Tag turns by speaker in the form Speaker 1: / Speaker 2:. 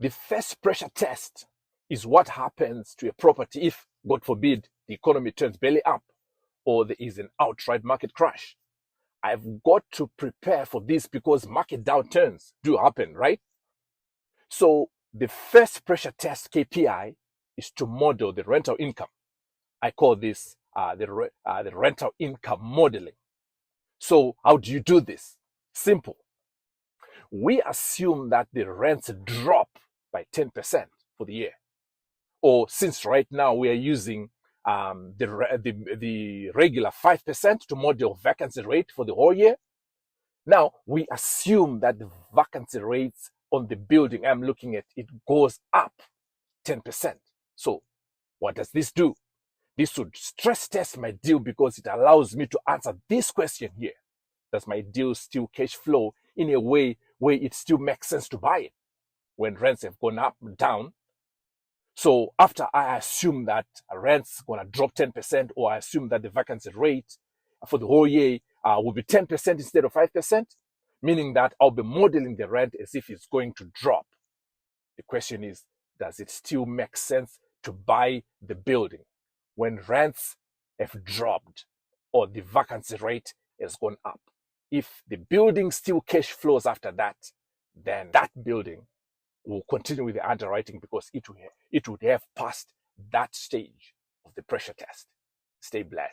Speaker 1: The first pressure test is what happens to a property if, God forbid, the economy turns belly up or there is an outright market crash. I've got to prepare for this because market downturns do happen, right? So the first pressure test KPI is to model the rental income. I call this the rental income modeling. So how do you do this? Simple. We assume that the rents drop by 10% for the year. Or since right now we are using the regular 5% to model vacancy rate for the whole year, now we assume that the vacancy rates on the building I'm looking at, it goes up 10%. So what does this do? This would stress test my deal because it allows me to answer this question here. Does my deal still cash flow in a way where it still makes sense to buy it when rents have gone up and down? So after I assume that rent's gonna drop 10%, or I assume that the vacancy rate for the whole year will be 10% instead of 5%, meaning that I'll be modeling the rent as if it's going to drop. The question is, does it still make sense to buy the building when rents have dropped or the vacancy rate has gone up? If the building still cash flows after that, then that building will continue with the underwriting because it would have passed that stage of the pressure test. Stay blessed.